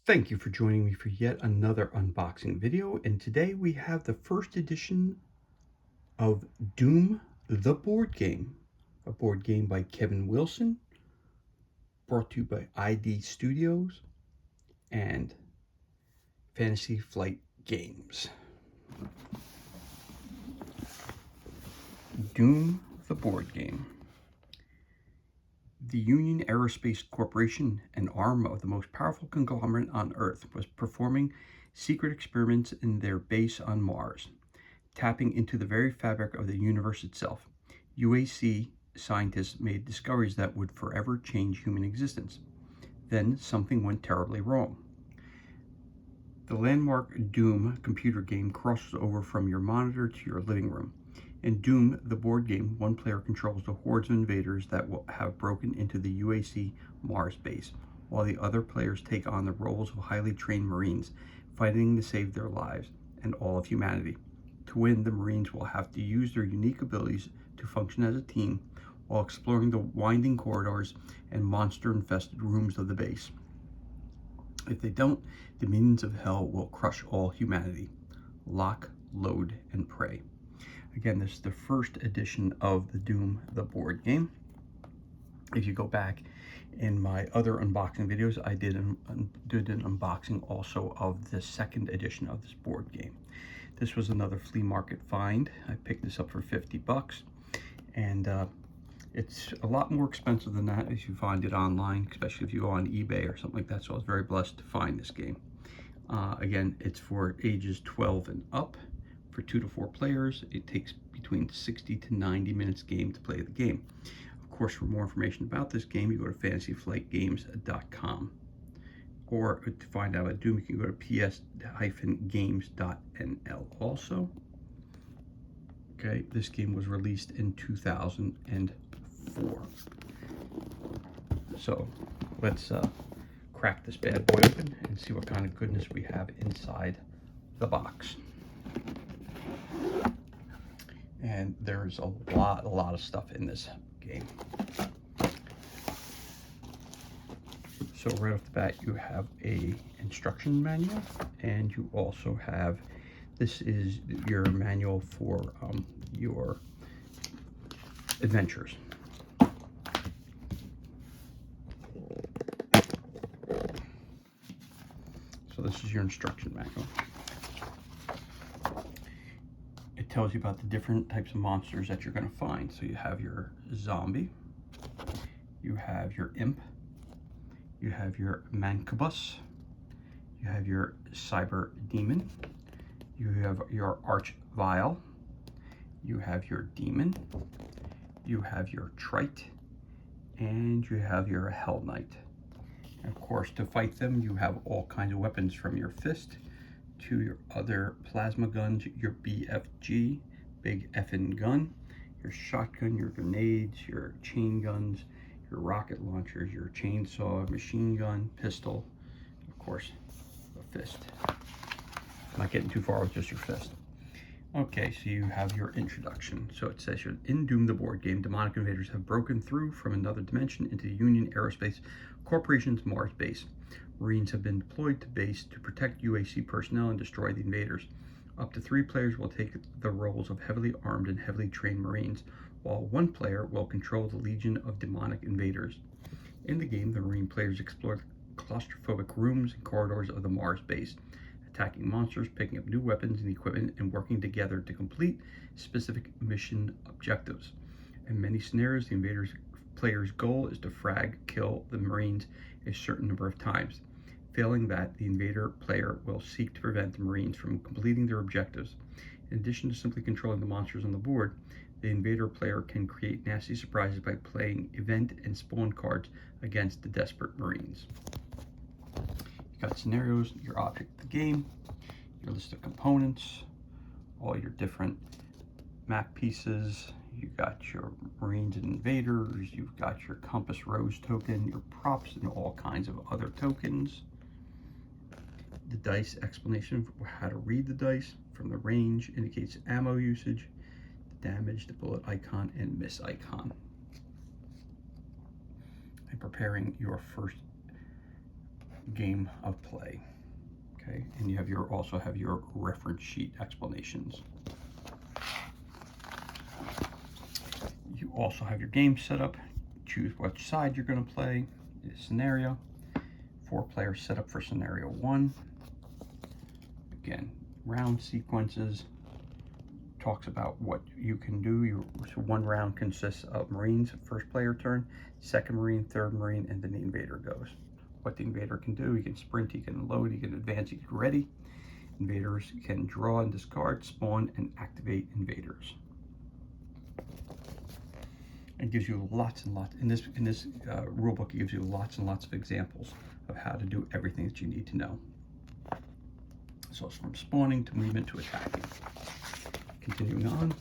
Thank you for joining me for yet another unboxing video, and today we have the first edition of Doom the Board Game, a board game by Kevin Wilson, brought to you by ID Studios and Fantasy Flight Games. Doom the Board Game. The Union Aerospace Corporation, an arm of the most powerful conglomerate on Earth, was performing secret experiments in their base on Mars, tapping into the very fabric of the universe itself. UAC scientists made discoveries that would forever change human existence. Then something went terribly wrong. The landmark Doom computer game crosses over from your monitor to your living room. In Doom, the board game, one player controls the hordes of invaders that will have broken into the UAC Mars base, while the other players take on the roles of highly trained Marines, fighting to save their lives and all of humanity. To win, the Marines will have to use their unique abilities to function as a team while exploring the winding corridors and monster-infested rooms of the base. If they don't, the minions of hell will crush all humanity. Lock, load, and pray. Again, this is the first edition of the Doom the board game. If you go back in my other unboxing videos, I did an unboxing also of the second edition of this board game. This was another flea market find. I picked this up for 50 bucks, and it's a lot more expensive than that if you find it online, especially if you go on eBay or something like that. So I was very blessed to find this game. Again, it's for ages 12 and up. For 2 to 4 players, it takes between 60 to 90 minutes game to play the game. Of course, for more information about this game, you go to fantasyflightgames.com. Or to find out about Doom, you can go to ps-games.nl also. Okay, this game was released in 2004. So let's crack this bad boy open and see what kind of goodness we have inside the box. And there's a lot of stuff in this game. So right off the bat, you have a instruction manual, and you also have, this is your manual for your adventures. So this is your instruction manual. It tells you about the different types of monsters that you're going to find. So you have your zombie, you have your imp, you have your mancubus, you have your cyber demon, you have your archvile, you have your demon, you have your trite, and you have your hell knight. And of course, to fight them, you have all kinds of weapons, from your fist to your other plasma guns, your BFG, big effing gun, your shotgun, your grenades, your chain guns, your rocket launchers, your chainsaw, machine gun, pistol, of course, a fist. Not getting too far with just your fist. Okay, so you have your introduction. So it says here, in Doom the board game, demonic invaders have broken through from another dimension into the Union Aerospace Corporation's Mars base. Marines have been deployed to base to protect UAC personnel and destroy the invaders. Up to 3 players will take the roles of heavily armed and heavily trained Marines, while 1 player will control the legion of demonic invaders. In the game, the Marine players explore the claustrophobic rooms and corridors of the Mars base, attacking monsters, picking up new weapons and equipment, and working together to complete specific mission objectives. In many scenarios, the invaders player's goal is to frag kill the Marines a certain number of times. Failing that, the invader player will seek to prevent the Marines from completing their objectives. In addition to simply controlling the monsters on the board, the invader player can create nasty surprises by playing event and spawn cards against the desperate Marines. You got scenarios, your object of the game, your list of components, all your different map pieces. You got your Marines and invaders, you've got your compass rose token, your props, and all kinds of other tokens. The dice explanation for how to read the dice from the range indicates ammo usage, the damage, the bullet icon, and miss icon. And preparing your first game of play. Okay, and you have your also have your reference sheet explanations. You also have your game set up. Choose which side you're going to play. Scenario. 4-player setup for scenario 1. Again, round sequences. Talks about what you can do. So 1 round consists of Marines, first player turn, second Marine, third Marine, and then the invader goes. What the invader can do, he can sprint, he can load, he can advance, he can ready. Invaders can draw and discard, spawn, and activate invaders. It gives you lots and lots, in this rule book, it gives you lots and lots of examples of how to do everything that you need to know. So it's from spawning to movement to attacking. Continuing on,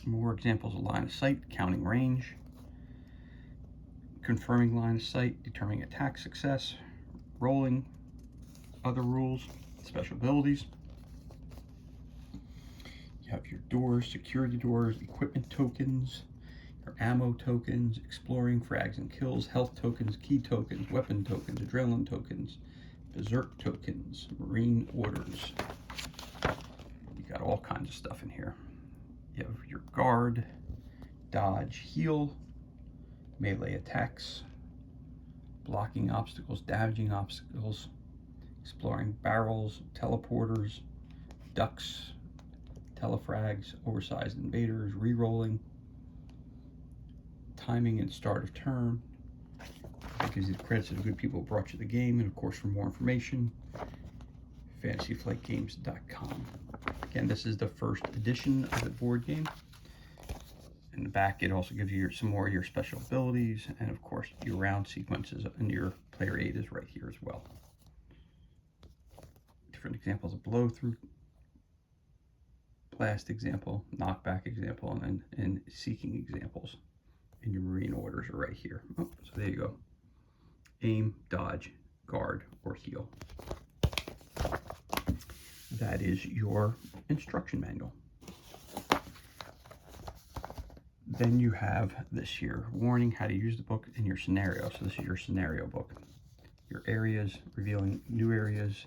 more examples of line of sight, counting range, confirming line of sight, determining attack success, rolling, other rules, special abilities. You have your doors, security doors, equipment tokens, your ammo tokens, exploring, frags and kills, health tokens, key tokens, weapon tokens, adrenaline tokens, berserk tokens, marine orders. You got all kinds of stuff in here. You have your guard, dodge, heal, melee attacks, blocking obstacles, damaging obstacles, exploring barrels, teleporters, ducks, telefrags, oversized invaders, re-rolling, timing and start of turn. That gives you the credits of the good people who brought you the game, and of course for more information, fantasyflightgames.com. Again, this is the first edition of the board game. In the back, it also gives you some more of your special abilities, and of course your round sequences, and your player aid is right here as well. Different examples of blow through, blast example, knockback example, and seeking examples. And your marine orders are right here. Oh, so there you go. Aim, dodge, guard, or heal. That is your instruction manual. Then you have this here, warning, how to use the book in your scenario. So this is your scenario book. Your areas, revealing new areas,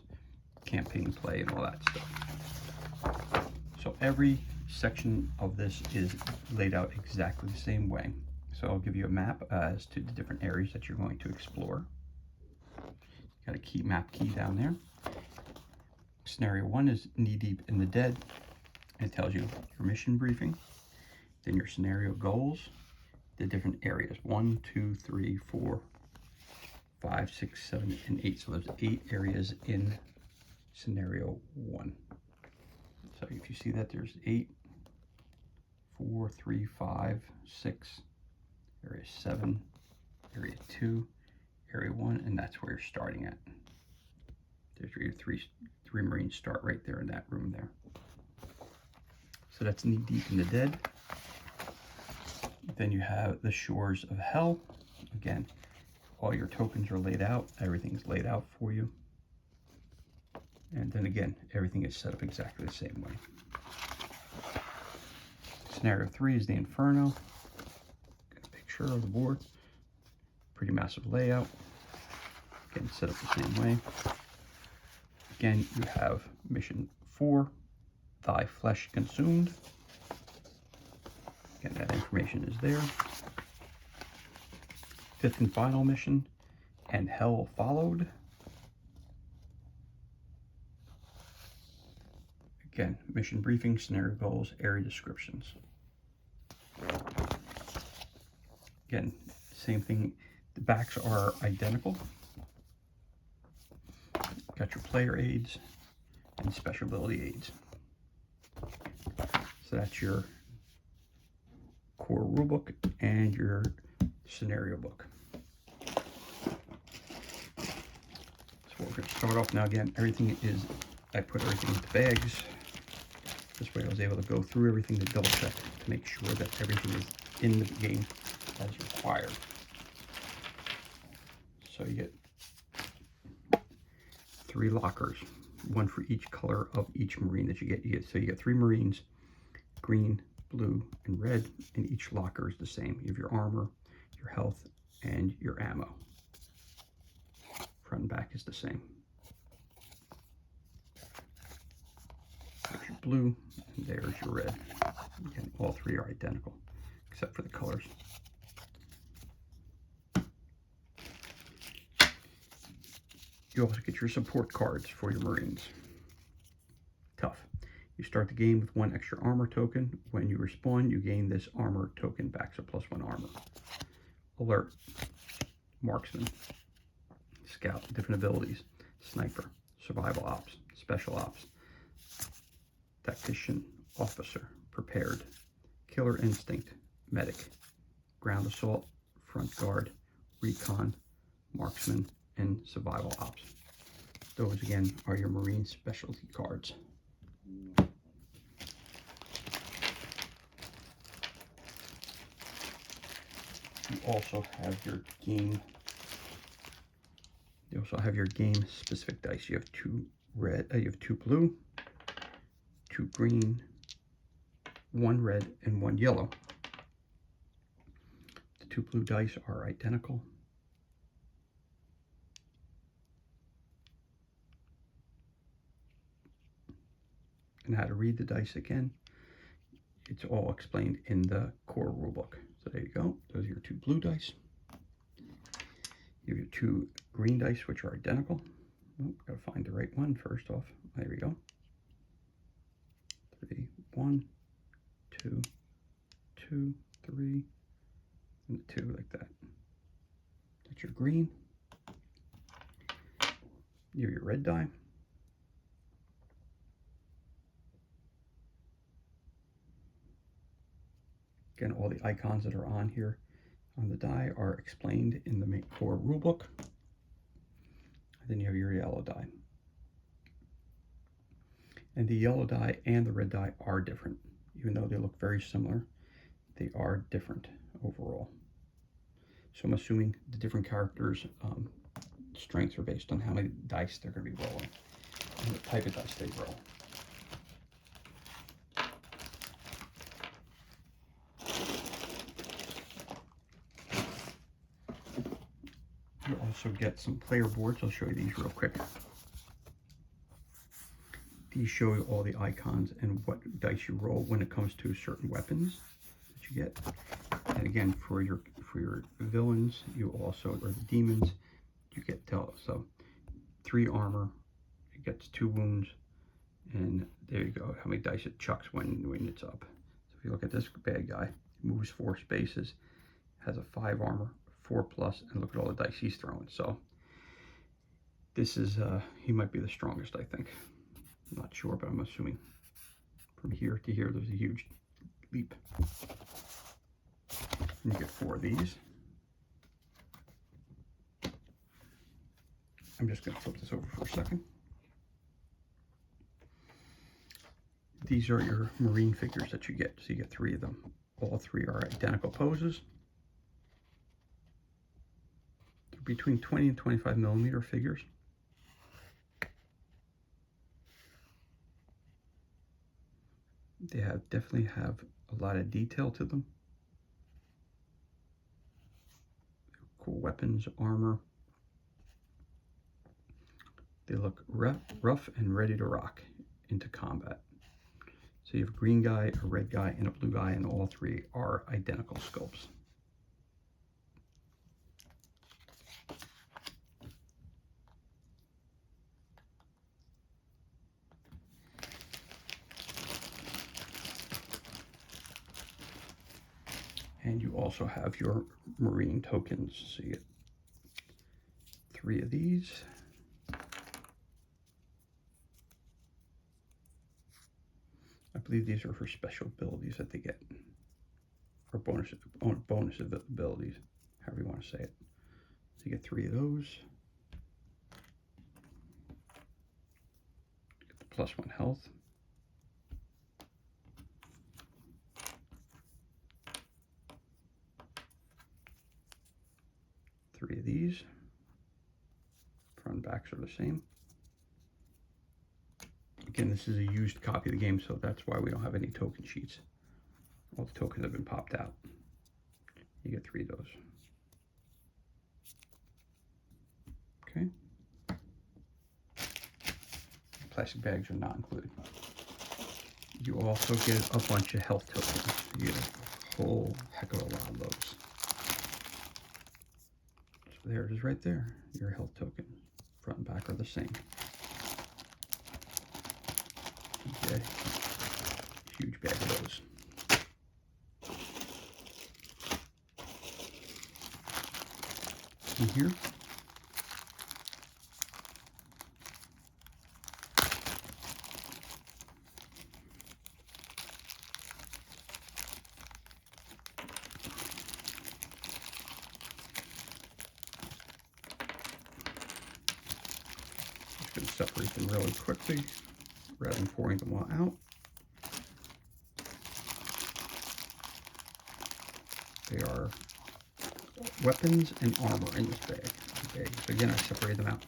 campaign play, and all that stuff. So every section of this is laid out exactly the same way. So I'll give you a map as to the different areas that you're going to explore. Got a map key down there. Scenario 1 is knee deep in the dead. It tells you your mission briefing, then your scenario goals, the different areas, 1, 2, 3, 4, 5, 6, 7, and 8. So there's 8 areas in scenario 1. So if you see that, there's 8, 4, 3, 5, 6, area 7, area 2, area 1, and that's where you're starting at. There's where your three Marines start right there in that room there. So that's knee deep in the dead. Then you have the shores of hell. Again, all your tokens are laid out. Everything's laid out for you. And then again, everything is set up exactly the same way. Scenario 3 is the Inferno. Got a picture of the board. Pretty massive layout. Again, set up the same way. Again, you have mission 4, Thy Flesh Consumed. Again, that information is there. 5th and final mission, And Hell Followed. Again, mission briefing, scenario goals, area descriptions. Again, same thing. The backs are identical. Got your player aids and special ability aids. So that's your core rulebook and your scenario book. So we're going to start off now. Again, everything is, I put everything into bags. This way I was able to go through everything to double check to make sure that everything is in the game as required. So you get 3 lockers, 1 for each color of each Marine that you get. So you get 3 Marines, green, blue, and red, and each locker is the same. You have your armor, your health, and your ammo. back is the same. There's your blue, and there's your red. Again, all three are identical, except for the colors. You also get your support cards for your Marines. Tough. You start the game with 1 extra armor token. When you respawn, you gain this armor token back, so +1 armor. Alert, marksman, scout, different abilities, sniper, survival ops, special ops, tactician, officer, prepared, killer instinct, medic, ground assault, front guard, recon, marksman, and survival ops. Those again are your Marine specialty cards. You also have your game. You also have your game specific dice. You have 2 red. You have 2 blue, 2 green, 1 red, and 1 yellow. The 2 blue dice are identical. And how to read the dice again, it's all explained in the core rulebook. So there you go. Those are your 2 blue dice. You have your 2 green dice, which are identical. Oh, gotta find the right one first off. There we go. 3, 1, 2, 2, 3, and 2 like that. That's your green. You have your red die. Again, all the icons that are on here on the die are explained in the main core rulebook. And then you have your yellow die. And the yellow die and the red die are different. Even though they look very similar, they are different overall. So I'm assuming the different characters' strengths are based on how many dice they're going to be rolling and the type of dice they roll. You also get some player boards. I'll show you these real quick. These show you all the icons and what dice you roll when it comes to certain weapons that you get. And again, for your villains, you also, or the demons, you get so 3 armor, it gets 2 wounds, and there you go. How many dice it chucks when it's up. So if you look at this bad guy, he moves 4 spaces, has a 5 armor, 4+, and look at all the dice he's throwing. So this is he might be the strongest, I think. I'm not sure, but I'm assuming from here to here there's a huge leap. And you get 4 of these. I'm just going to flip this over for a second. These are your Marine figures that you get. So you get 3 of them. All 3 are identical poses. They're between 20 and 25 millimeter figures. They definitely have a lot of detail to them. Cool weapons, armor. They look rough and ready to rock into combat. So you have a green guy, a red guy, and a blue guy, and all 3 are identical sculpts. And you also have your Marine tokens. So you get 3 of these. I believe these are for special abilities that they get, or bonus abilities, however you want to say it. So you get 3 of those. Get the +1 health. Three of these. Front and backs are the same. Again, this is a used copy of the game, so that's why we don't have any token sheets. All the tokens have been popped out. You get 3 of those. Okay. plastic bags are not included. You also get a bunch of health tokens. You get a whole heck of a lot of those. So there it is right there, your health token. Front and back are the same. Okay. Huge bag of those. And here, just going to separate them really quickly rather than pouring them all out. They are weapons and armor in this bag. Okay, so again, I separated them out.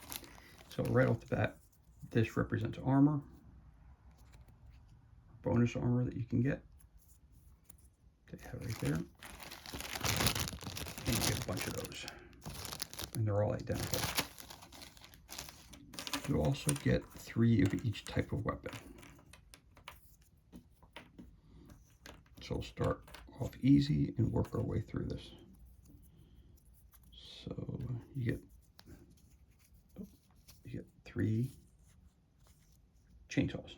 So right off the bat, this represents armor, bonus armor that you can get. They have it right there. And you get a bunch of those. And they're all identical. You also get 3 of each type of weapon. So we'll start off easy and work our way through this. So you get 3 chainsaws.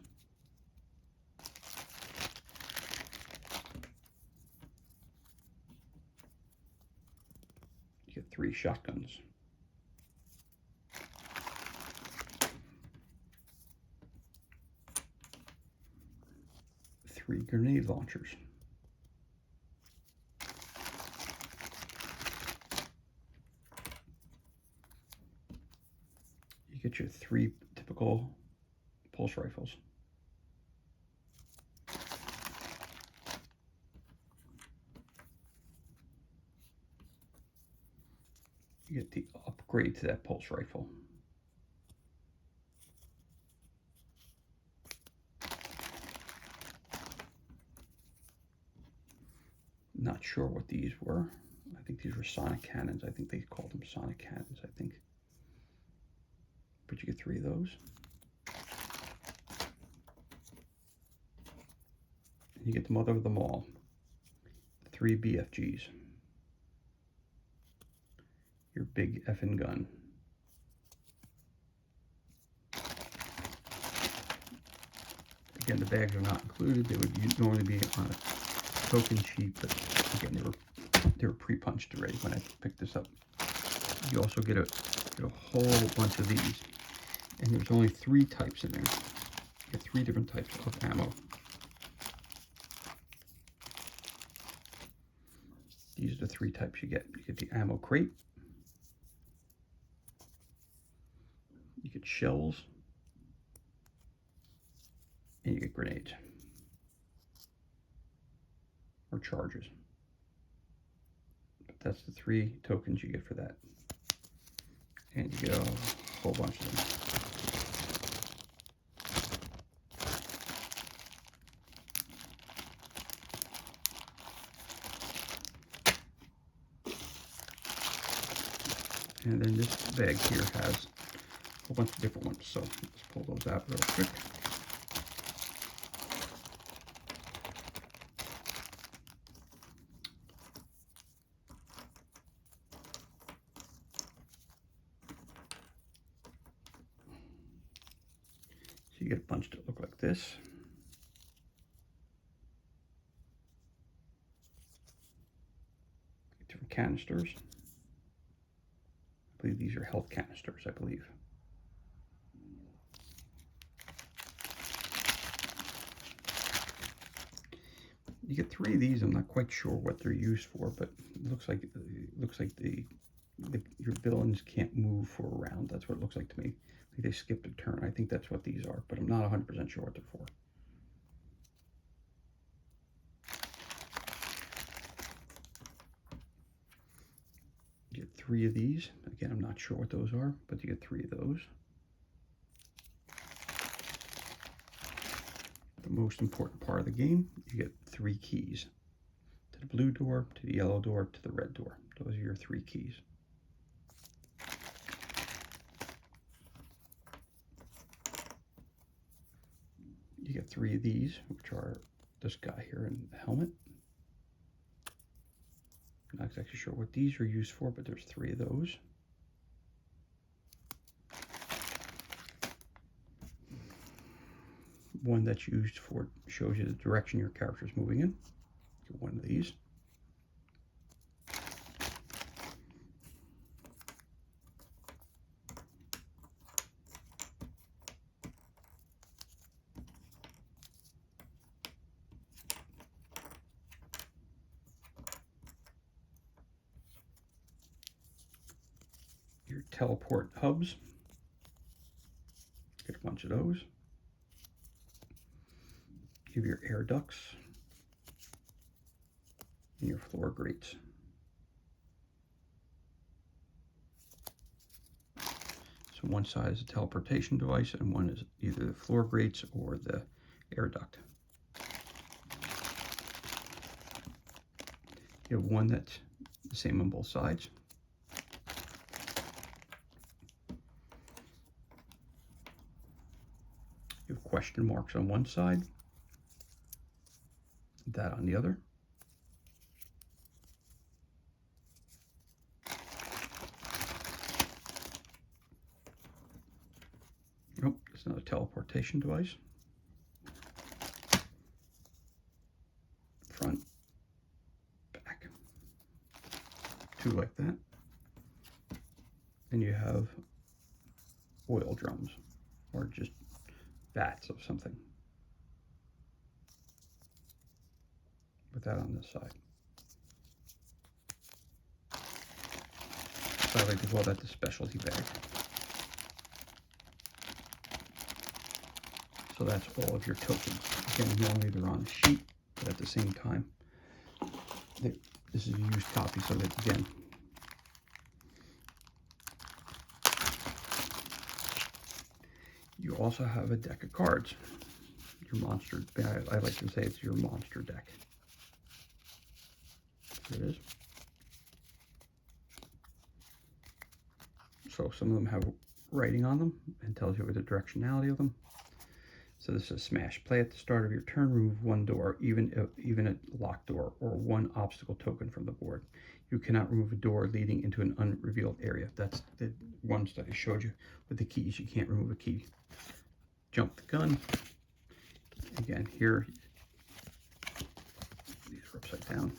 You get 3 shotguns. 3 grenade launchers. You get your 3 typical pulse rifles. You get the upgrade to that pulse rifle. Not sure what these were. I think these were sonic cannons. I think they called them sonic cannons, I think. But you get 3 of those. And you get the mother of them all. 3 BFGs. Your big effing gun. Again, the bags are not included. They would normally be on a token sheet, but again, they were pre-punched already when I picked this up. You also get a whole bunch of these, and there's only 3 types in there. You get 3 different types of ammo. These are the 3 types you get. You get the ammo crate. You get shells. And you get grenades. Or charges. But that's the 3 tokens you get for that. And you get a whole bunch of them. And then this bag here has a whole bunch of different ones. So let's pull those out real quick. So you get a bunch that look like this. Different canisters. I believe these are health canisters, I believe. You get 3 of these. I'm not quite sure what they're used for, but it looks like your villains can't move for a round. That's what it looks like to me. Like they skipped a turn. I think that's what these are, but I'm not 100% sure what they're for. You get 3 of these. Again, I'm not sure what those are, but you get 3 of those. The most important part of the game, you get 3 keys. To the blue door, to the yellow door, to the red door. Those are your 3 keys. have 3 of these, which are this guy here in the helmet. Not exactly sure what these are used for, but there's 3 of those. One that's used for, shows you the direction your character is moving in. Get one of these. Your teleport hubs. Get a bunch of those. You have your air ducts and your floor grates. So one side is a teleportation device and one is either the floor grates or the air duct. You have one that's the same on both sides. You have question marks on one side, that on the other. Oh, it's another teleportation device. Front, back, 2 like that. And you have oil drums, or just vats of something. With that on this side. So I like to call that the specialty bag. So that's all of your tokens. Again, normally they're on a sheet, but at the same time, this is a used copy, so that again, you also have a deck of cards. Your monster, I like to say it's your monster deck. There it is. So some of them have writing on them and tells you the directionality of them. So this is smash. Play at the start of your turn. Remove 1 door, even a locked door, or 1 obstacle token from the board. You cannot remove a door leading into an unrevealed area. That's the ones that I showed you with the keys. You can't remove a key. Jump the gun. Again, here, these are upside down.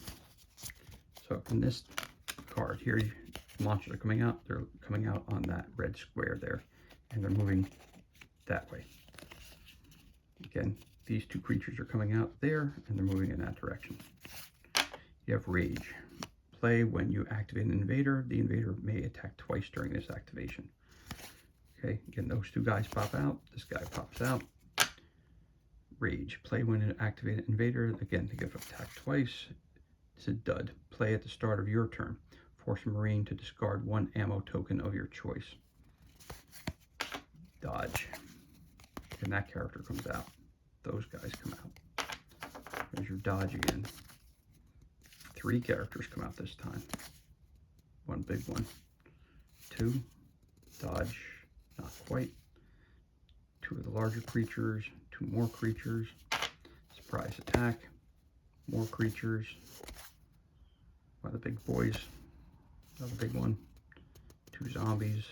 So in this card here, monsters are coming out. They're coming out on that red square there, and they're moving that way. Again, these 2 creatures are coming out there, and they're moving in that direction. You have Rage. Play when you activate an invader. The invader may attack twice during this activation. Okay, again, those 2 guys pop out. This guy pops out. Rage. Play when you activate an invader. Again, they get attacked twice. It's a dud. Play at the start of your turn. Force a Marine to discard 1 ammo token of your choice. Dodge. And that character comes out. Those guys come out. There's your dodge again. 3 characters come out this time. 1 big one. 2. Dodge. Not quite. 2 of the larger creatures. 2 more creatures. Surprise attack. More creatures. 1 of the big boys. Another big one. 2 zombies.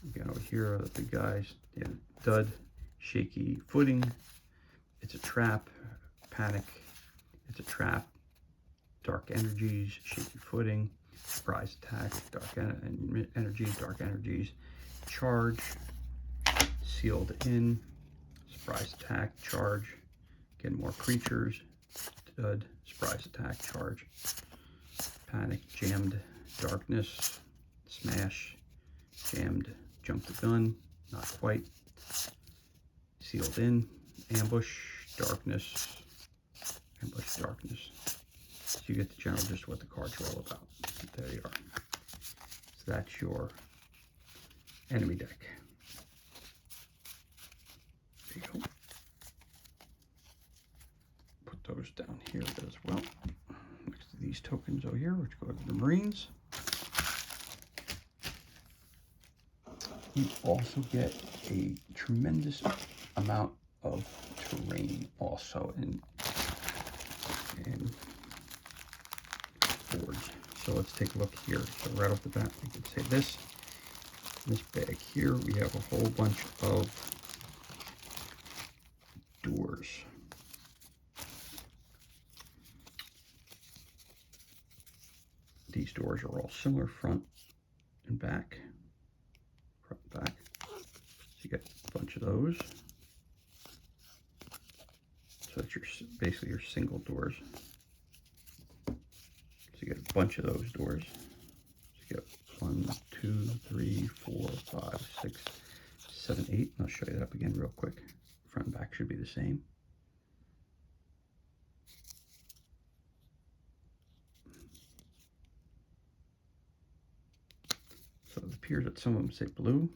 Again, over here are the big guys. Yeah, dud, shaky footing. It's a trap. Panic. It's a trap. Dark energies, shaky footing. Surprise attack. Dark energies, dark energies. Charge. Sealed in. Surprise attack. Charge. Again, more creatures. Dud. Surprise attack. Charge. Panic. Jammed. Darkness. Smash. Jammed. Jump the gun, not quite. Sealed in, ambush, darkness, ambush, darkness. So you get the general gist of what the cards are all about. There you are. So that's your enemy deck. There you go. Put those down here as well. Next to these tokens over here, which go to the Marines. You also get a tremendous amount of terrain also in boards. So let's take a look here. So right off the bat, we can say this bag here, we have a whole bunch of doors. These doors are all similar, front and back. Front and back. So you get a bunch of those. So that's basically your single doors. So you get a bunch of those doors. So you get 1, 2, 3, 4, 5, 6, 7, 8. And I'll show you that up again real quick. Front and back should be the same. So it appears that some of them say blue,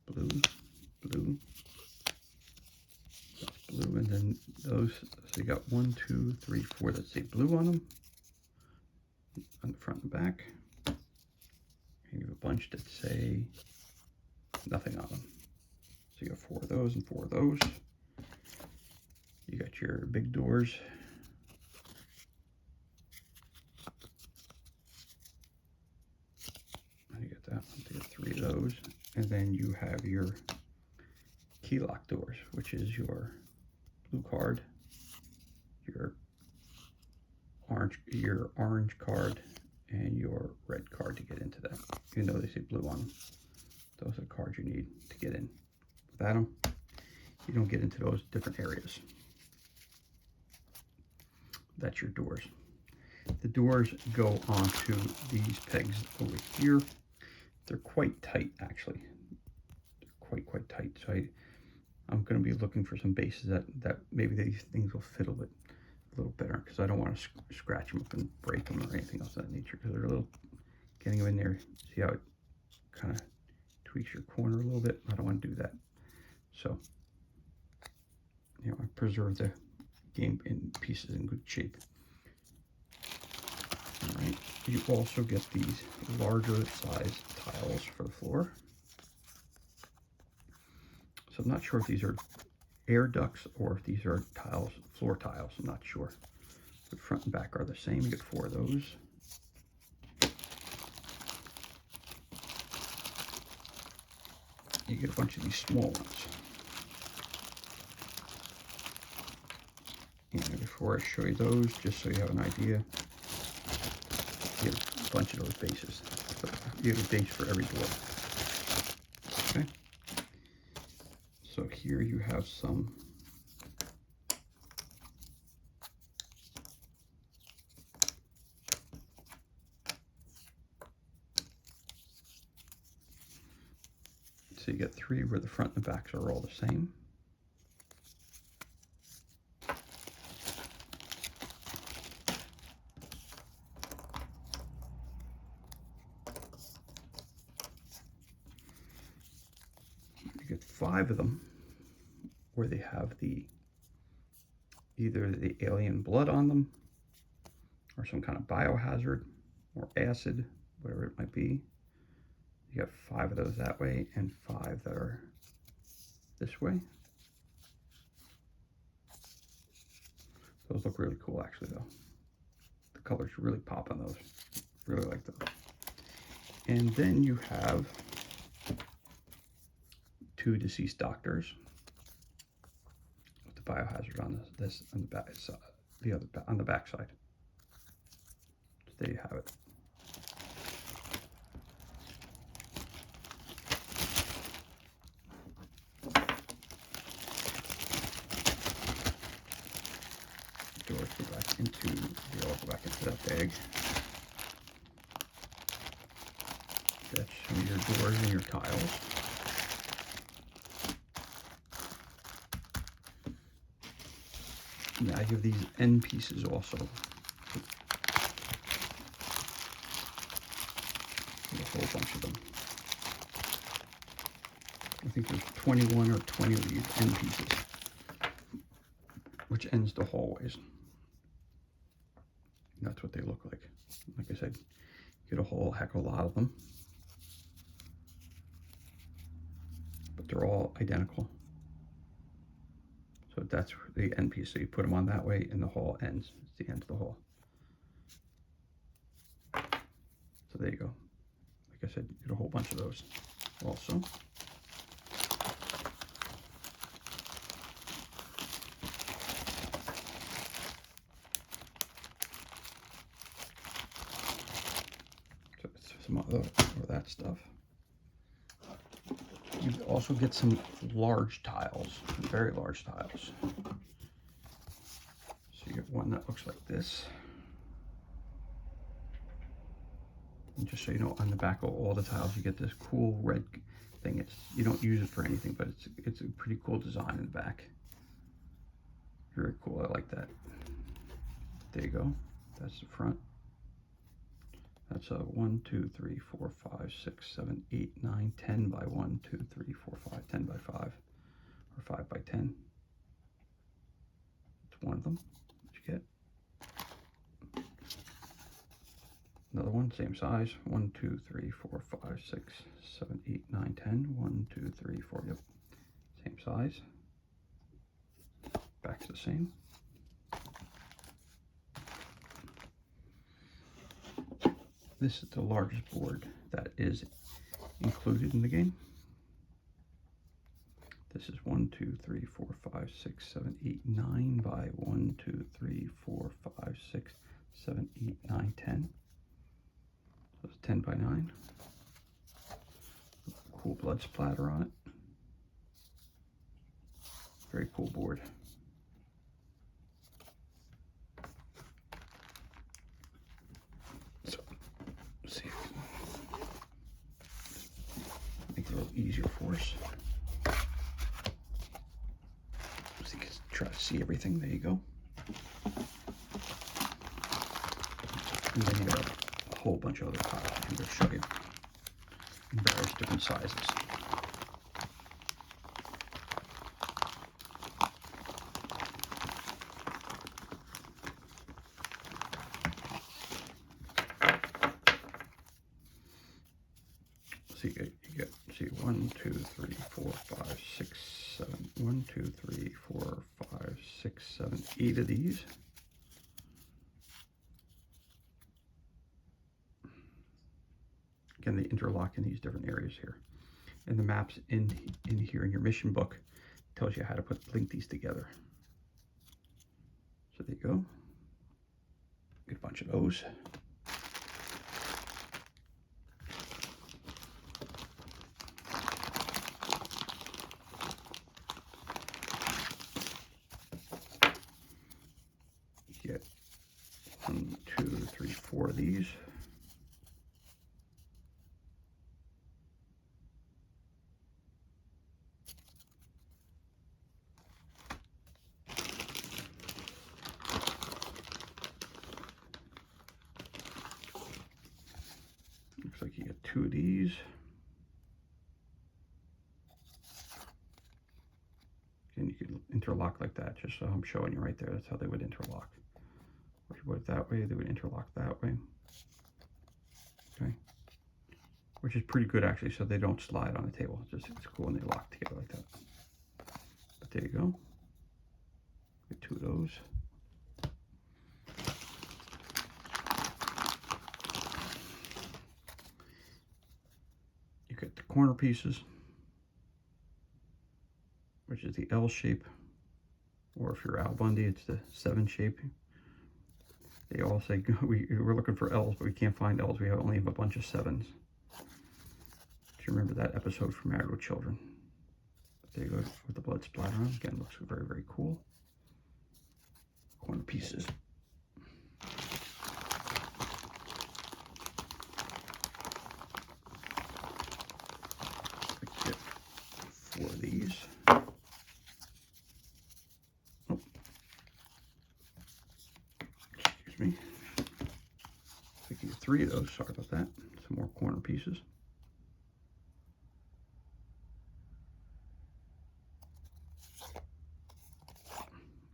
blue, blue, blue, and then those, so you got 1, 2, 3, 4 that say blue on them, on the front and back, and you have a bunch that say nothing on them. So you got 4 of those and 4 of those. You got your big doors. And you got that one, you got 3 of those. And then you have your key lock doors, which is your blue card, your orange card, and your red card to get into that. Even though they say blue on them, those are the cards you need to get in. Without them, you don't get into those different areas. That's your doors. The doors go onto these pegs over here. They're quite tight, actually. They're quite tight. So I'm going to be looking for some bases that maybe these things will fit a little better, because I don't want to scratch them up and break them or anything else of that nature, because they're a little, getting them in there, see how it kind of tweaks your corner a little bit? I don't want to do that. So, you know, I preserve the game in pieces in good shape. All right, you also get these larger size tiles for the floor. So I'm not sure if these are air ducts or if these are tiles, floor tiles, I'm not sure. But front and back are the same. You get 4 of those. You get a bunch of these small ones. And before I show you those, just so you have an idea, you get a bunch of those bases. So you have a base for every door. Okay. So here you have some so you get 3 where the front and the backs are all the same. You get 5 of them where they have either the alien blood on them or some kind of biohazard or acid, whatever it might be. You got 5 of those that way and 5 that are this way. Those look really cool, actually, though. The colors really pop on those. Really like those. And then you have 2 deceased doctors with the biohazard on this on the back side, on the back side. So there you have it. Doors go back into, they all go back into that bag. That's some of your doors and your tiles. Now you have these end pieces also. A whole bunch of them. I think there's 21 or 20 of these end pieces, which ends the hallways. And that's what they look like. Like I said, you get a whole heck of a lot of them. but they're all identical. So that's the end piece. So you put them on that way and the hole ends. It's the end of the hole. So there you go. Like I said, you get a whole bunch of those also. So it's some other of that stuff. You also get some large tiles, very large tiles. So you get one that looks like this. And just so you know, on the back of all the tiles, you get this cool red thing. You don't use it for anything, but it's a pretty cool design in the back. Very cool. I like that. There you go. That's the front. That's a 1, 2, 3, 4, 5, 6, 7, 8, 9, 10 by 1, 2, 3, 4, 5, 10 by 5, or 5 by 10. It's one of them. What you get. Another one, same size. 1, 2, 3, 4, 5, 6, 7, 8, 9, 10. 1, 2, 3, 4. Yep. Same size. Back's the same. This is the largest board that is included in the game. This is 1, 2, 3, 4, 5, 6, 7, 8, 9 by 1, 2, 3, 4, 5, 6, 7, 8, 9, 10. So it's 10 by 9. Cool blood splatter on it. Very cool board. So, let's see. Make it a little easier for us. So you can try to see everything. There you go. And then you got a whole bunch of other tiles I'm going to show you in various different sizes. So you get see 1, 2, 3, 4, 5, 6, 7. 1, 2, 3, 4, 5, 6, 7, 8 of these. Again, they interlock in these different areas here. And the maps in here in your mission book tells you how to link these together. So there you go. Get a bunch of those. Get 1, 2, 3, 4 of these. Looks like you get 2 of these. And you can interlock like that, just so I'm showing you right there. That's how they would interlock. If you put it that way, they would interlock that way. Okay. Which is pretty good actually, so they don't slide on the table. It's cool when they lock together like that. But there you go. Get 2 of those. You get the corner pieces, which is the L shape, or if you're Al Bundy, it's the 7 shape. They all say we're looking for L's, but we can't find L's. We only have a bunch of 7s. Do you remember that episode from Married with Children? There you go, with the blood splatter on. Again, looks very, very cool. Corner pieces. Get 4 of these. Oh. Excuse me. I think you get 3 of those. Sorry about that. Some more corner pieces.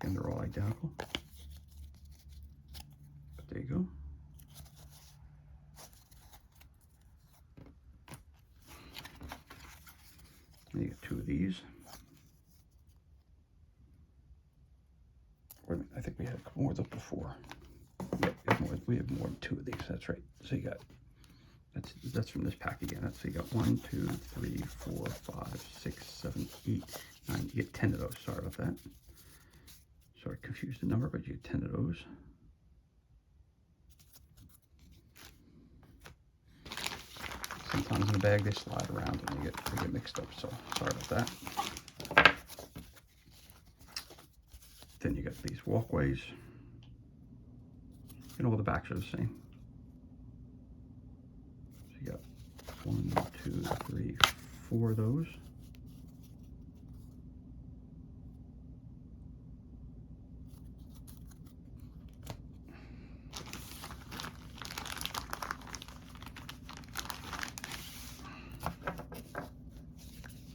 And they're all identical. But there you go. And you get 2 of these. Wait a minute, I think we had a couple more of those before. Yeah, we have more than 2 of these. That's right. So you got that's from this pack again. So you got 1, 2, 3, 4, 5, 6, 7, 8, 9. You get 10 of those. Sorry about that. Sorry, confused the number, but you get 10 of those. Sometimes in the bag they slide around and they get mixed up. So sorry about that. Then you got these walkways. And all the backs are the same. So you got 1, 2, 3, 4 of those.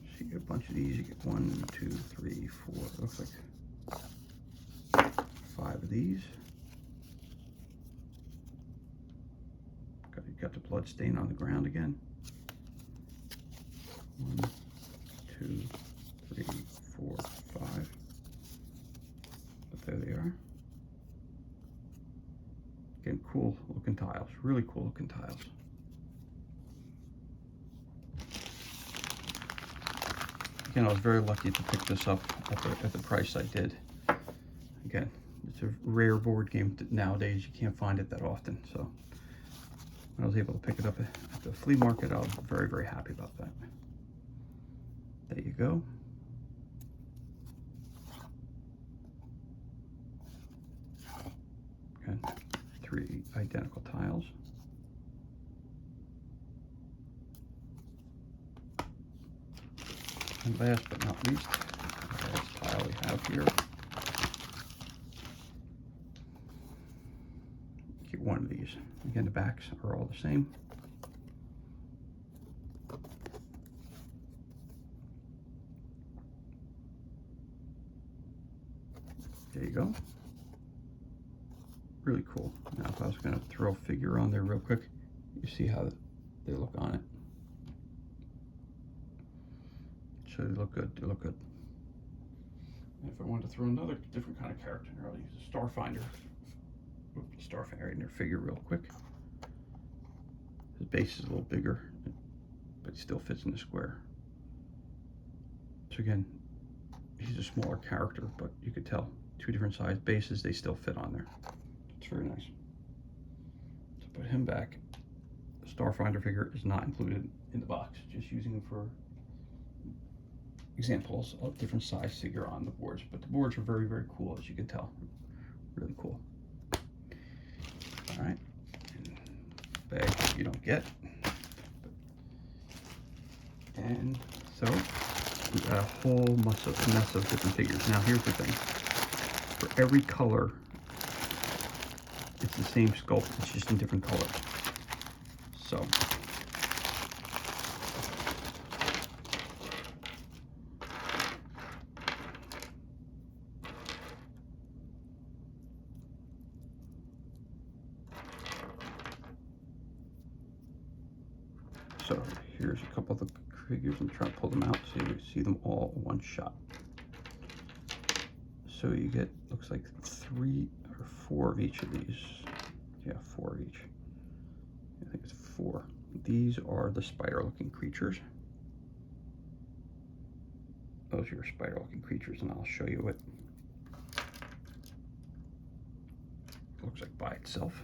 So you get a bunch of these. You get 1, 2, 3, 4. It looks like 5 of these. Got the blood stain on the ground again. 1, 2, 3, 4, 5. But there they are. Again, cool looking tiles. Really cool looking tiles. Again, I was very lucky to pick this up at the price I did. Again, it's a rare board game nowadays. You can't find it that often. So when I was able to pick it up at the flea market, I was very, very happy about that. There you go. Again, 3 identical tiles. And last but not least, the last tile we have here. Get 1 of these. Again, the backs are all the same. There you go. Really cool. Now, if I was going to throw a figure on there real quick, you see how they look on it. So they look good. They look good. And if I wanted to throw another different kind of character, I'll use a Starfinder. Starfinder in their figure real quick. His base is a little bigger, but he still fits in the square. So again, he's a smaller character, but you could tell 2 different size bases, they still fit on there. It's very nice. So put him back. The Starfinder figure is not included in the box, just using him for examples of different size figure on the boards. But the boards are very, very cool, as you can tell. Really cool. All right, bag you don't get. And so we got a whole mess of different figures. Now here's the thing. For every color, it's the same sculpt, it's just in different colors. So here's a couple of the figures. I'm trying to pull them out so you see them all in one shot. So you get, looks like 3 or 4 of each of these. Yeah, 4 of each. I think it's 4. These are the spider-looking creatures. Those are your spider-looking creatures, and I'll show you what it looks like by itself.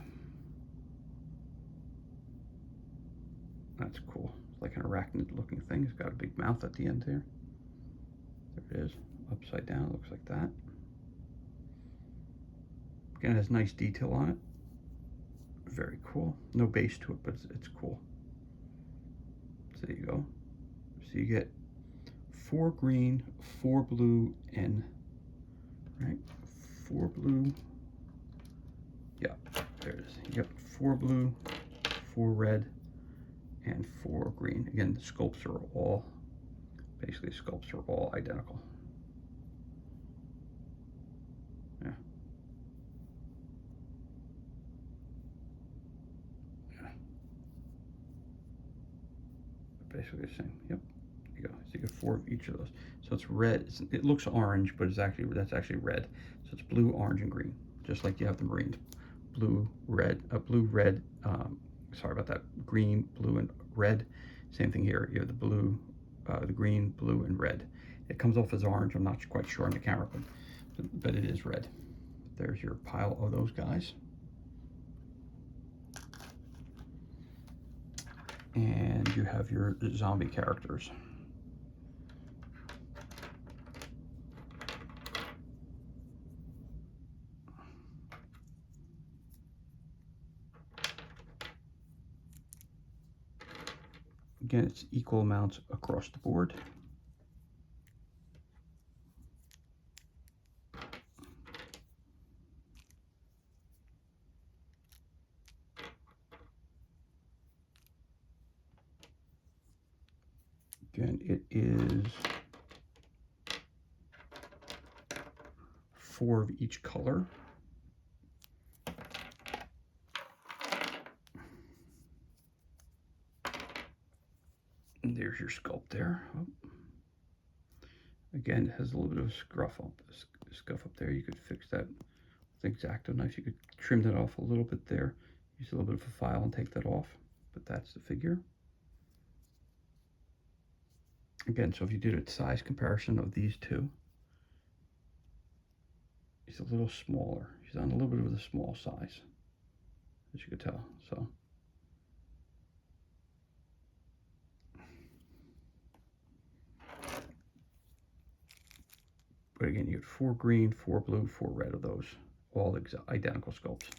That's cool. It's like an arachnid-looking thing. It's got a big mouth at the end there. There it is. Upside down, it looks like that. Again, it has nice detail on it. Very cool. No base to it, but it's cool. So there you go. So you get 4 green, 4 blue, and right, 4 blue. Yeah, there it is. You got 4 blue, 4 red, and 4 green. Again, the sculpts are all basically identical. Yeah. Basically the same. Yep. There you go. you get 4 of each of those. So it's red. It looks orange, but that's actually red. So it's blue, orange, and green, just like you have the Marines. Blue, red, sorry about that. Green, blue, and red. Same thing here. You have the blue, the green, blue, and red. It comes off as orange. I'm not quite sure on the camera, but it is red. There's your pile of those guys. And you have your zombie characters. Again, it's equal amounts across the board. Again, it is 4 of each color. And there's your sculpt there. Oh. Again, it has a little bit of scuff up there. You could fix that with an X-Acto knife. You could trim that off a little bit there. Use a little bit of a file and take that off. But that's the figure. Again, so if you did a size comparison of these two, he's a little smaller. He's on a little bit of the small size, as you could tell. So, but again, you get 4 green, 4 blue, 4 red of those, all identical sculpts.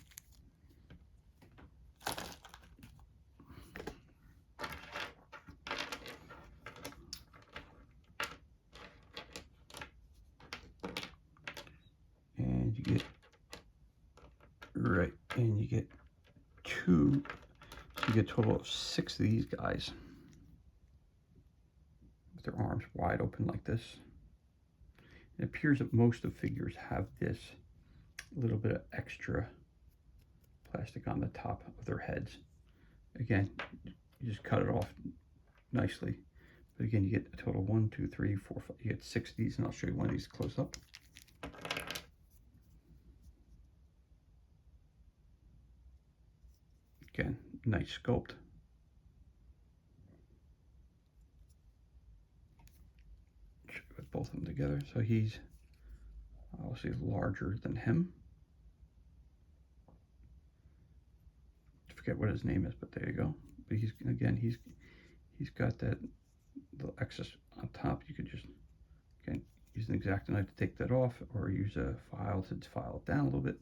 And you get, right, and you get 2, so you get a total of 6 of these guys with their arms wide open like this. It appears that most of the figures have this little bit of extra plastic on the top of their heads. Again, you just cut it off nicely. But again, you get a total of 1, 2, 3, 4, 5. You get 6 of these, and I'll show you one of these close up. Again, nice sculpt. Put both of them together. So he's obviously larger than him. I forget what his name is, but there you go. But he's got that little excess on top. You could just, again, use an X-Acto knife to take that off, or use a file to file it down a little bit.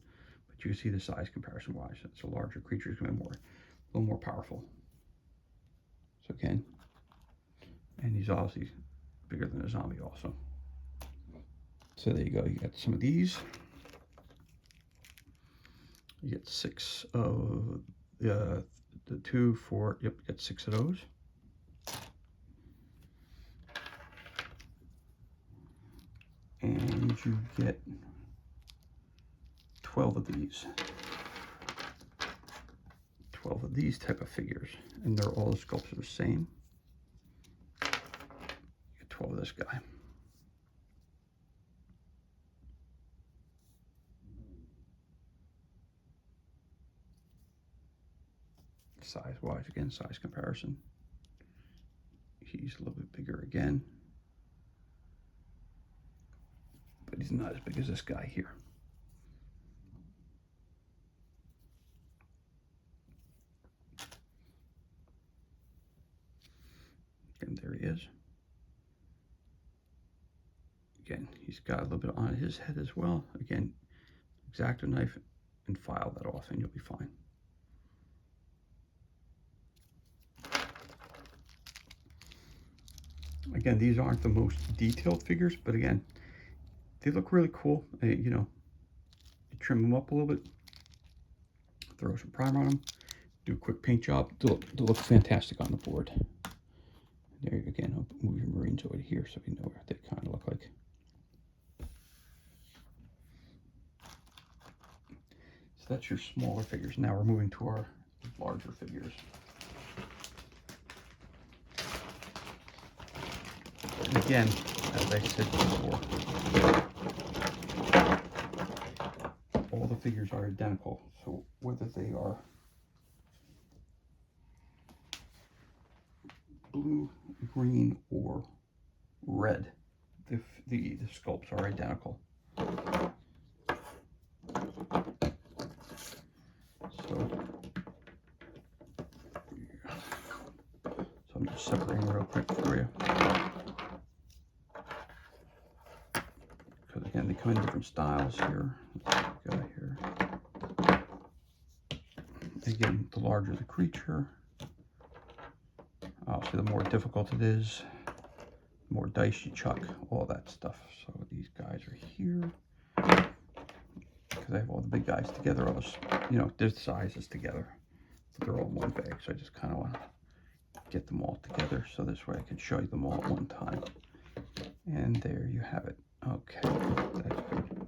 But you can see the size comparison wise. It's a larger creature. It's going to be a little more powerful. So again, and he's obviously bigger than a zombie also. So there you go. You got some of these. You get 6 of the 2, 4. Yep, you get 6 of those. And you get 12 of these. 12 of these type of figures, and they're all the sculpts are the same. You get 12 of this guy. Size wise, again, size comparison. He's a little bit bigger again, but he's not as big as this guy here. And there he is. Again, he's got a little bit on his head as well. Again, X-Acto knife and file that off and you'll be fine. Again, these aren't the most detailed figures, but again, they look really cool. You know, you trim them up a little bit, throw some primer on them, do a quick paint job. They'll look fantastic on the board. There you go. Again, I'll move your Marines over here so you know what they kind of look like. So that's your smaller figures. Now we're moving to our larger figures. Again, as I said before, all the figures are identical. So whether they are blue, green, or red, the sculpts are identical. So I'm just separating real quick for you. Because again, they come in different styles here. Let's go here. Again, the larger the creature, obviously the more difficult it is, the more dice you chuck, all that stuff. So these guys are here. Because I have all the big guys together, all this, you know, their sizes together. But they're all in one bag, so I just kind of want to get them all together so this way I can show you them all at one time. And there you have it. Okay, that's good.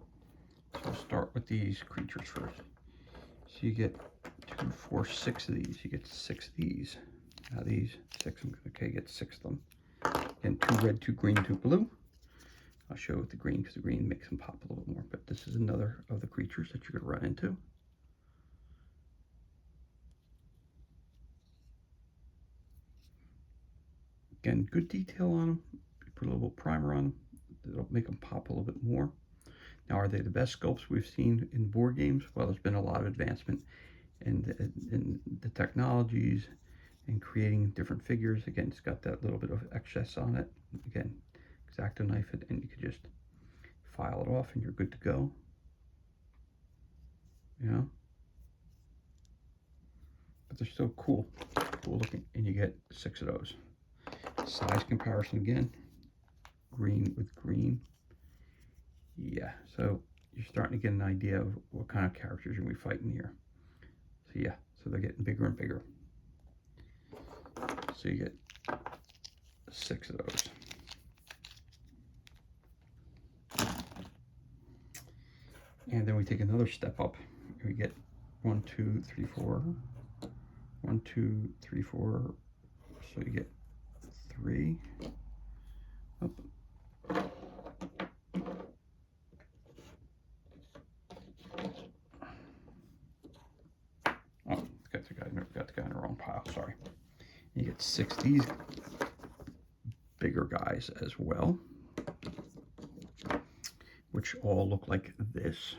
So I'll start with these creatures first. So you get 2, 4, 6 of these. You get 6 of these. Now these 6, okay, you get 6 of them. Again, 2 red, 2 green, 2 blue. I'll show you with the green because the green makes them pop a little bit more. But this is another of the creatures that you're going to run into. Again, good detail on them. You put a little primer on them. It'll make them pop a little bit more. Now, are they the best sculpts we've seen in board games? Well, there's been a lot of advancement in the technologies and creating different figures. Again, it's got that little bit of excess on it. Again, X-Acto knife it, and you can just file it off, and you're good to go. You know, but they're still cool looking, and you get 6 of those. Size comparison again, green with green. Yeah, so you're starting to get an idea of what kind of characters you're going to be fighting here. So yeah, so they're getting bigger and bigger. So you get 6 of those. And then we take another step up. We get 1, 2, 3, 4. 1, 2, 3, 4. So you get 3. Up. Oh, got the guy in the wrong pile. Sorry. You get 6 of these bigger guys as well, which all look like this.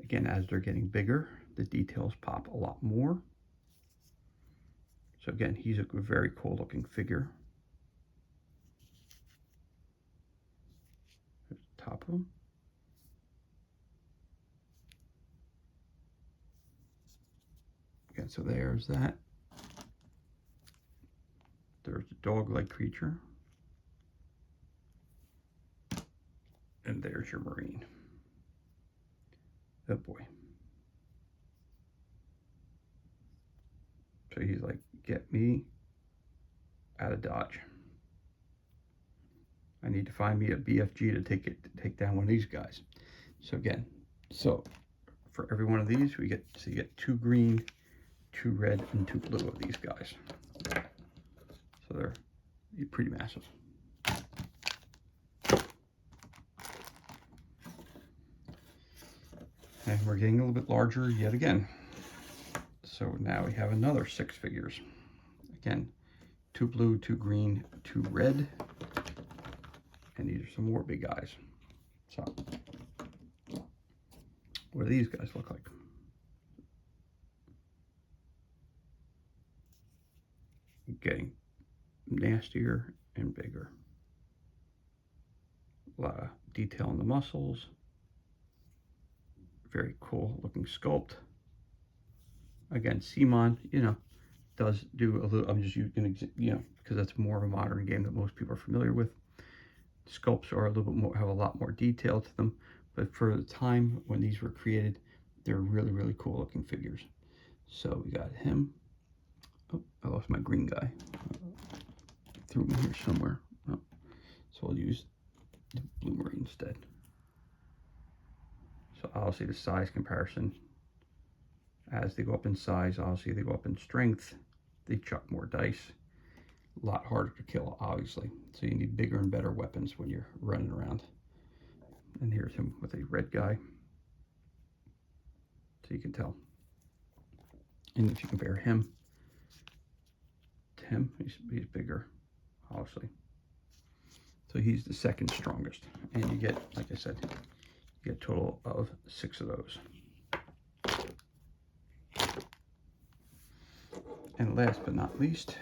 Again, as they're getting bigger, the details pop a lot more. So again, he's a very cool looking figure. There's the top of him. Again, so there's that. There's the dog-like creature. And there's your Marine. Oh boy. So he's like, get me out of Dodge. I need to find me a BFG to take down one of these guys. So again, so for every one of these, you get 2 green, 2 red, and 2 blue of these guys. So they're pretty massive. And we're getting a little bit larger yet again. So now we have another 6 figures. Again, 2 blue, 2 green, 2 red. And these are some more big guys. So, what do these guys look like? Getting nastier and bigger. A lot of detail in the muscles. Very cool looking sculpt. Again, CMON, you know, does do a little, I'm just using, you know, because that's more of a modern game that most people are familiar with. Sculpts are a little bit more, have a lot more detail to them, but for the time when these were created, they're really, really cool looking figures. So we got him. Oh, I lost my green guy. Threw him here somewhere. Oh, so I'll use the blue Marine instead. So obviously the size comparison, as they go up in size, obviously they go up in strength, they chuck more dice. A lot harder to kill, obviously. So you need bigger and better weapons when you're running around. And here's him with a red guy. So you can tell. And if you compare him to him, he's bigger, obviously. So he's the second strongest. And you get, like I said, you get a total of 6 of those. And last but not least,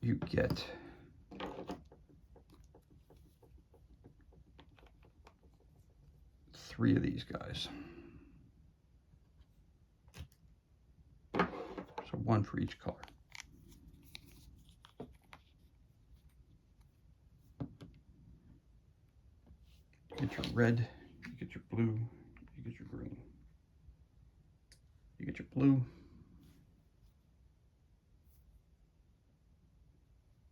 you get three of these guys. So one for each color. You get your red, you get your blue, you get your green. You get your blue,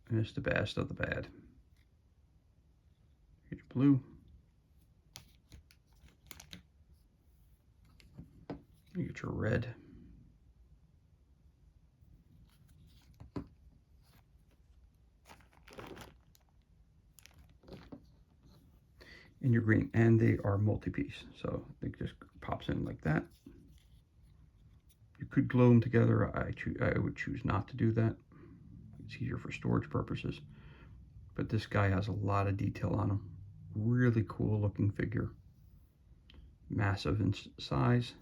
and it's the best of the bad. You get your blue, you get your red, and your green, and they are multi-piece, so it just pops in like that. You could glue them together. I would choose not to do that. It's easier for storage purposes, but this guy has a lot of detail on him. Really cool looking figure, massive in size,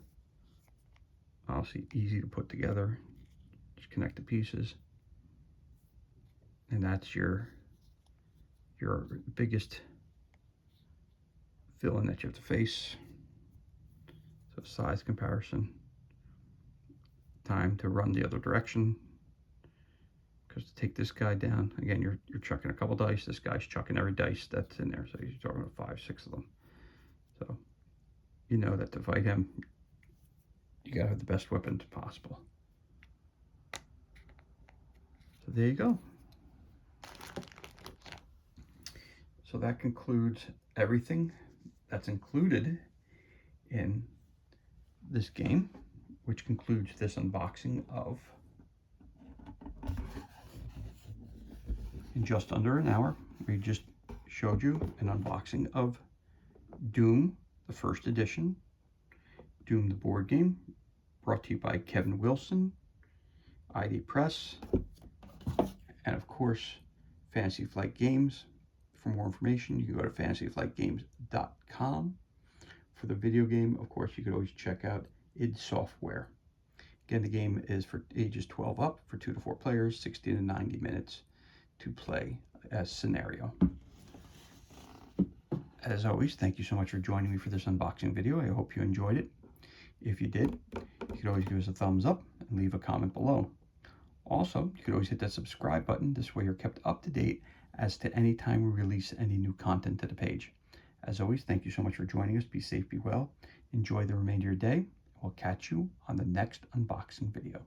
obviously easy to put together. Just connect the pieces, and that's your biggest villain that you have to face. So size comparison, time to run the other direction, because to take this guy down, again, you're chucking a couple dice. This guy's chucking every dice that's in there, so you're talking about 5, 6 of them. So you know that to fight him, you gotta have the best weapons possible. So there you go. So that concludes everything that's included in this game, which concludes this unboxing of, in just under an hour, we just showed you an unboxing of Doom, the first edition, Doom the board game, brought to you by Kevin Wilson, ID Press, and of course, Fantasy Flight Games. For more information, you can go to fantasyflightgames.com. For the video game, of course, you could always check out id Software. Again, the game is for ages 12 up, for 2 to 4 players, 60 to 90 minutes to play as scenario. As always, thank you so much for joining me for this unboxing video. I hope you enjoyed it. If you did, you could always give us a thumbs up and leave a comment below. Also, you could always hit that subscribe button. This way you're kept up to date as to any time we release any new content to the page. As always, thank you so much for joining us. Be safe, be well. Enjoy the remainder of your day. We'll catch you on the next unboxing video.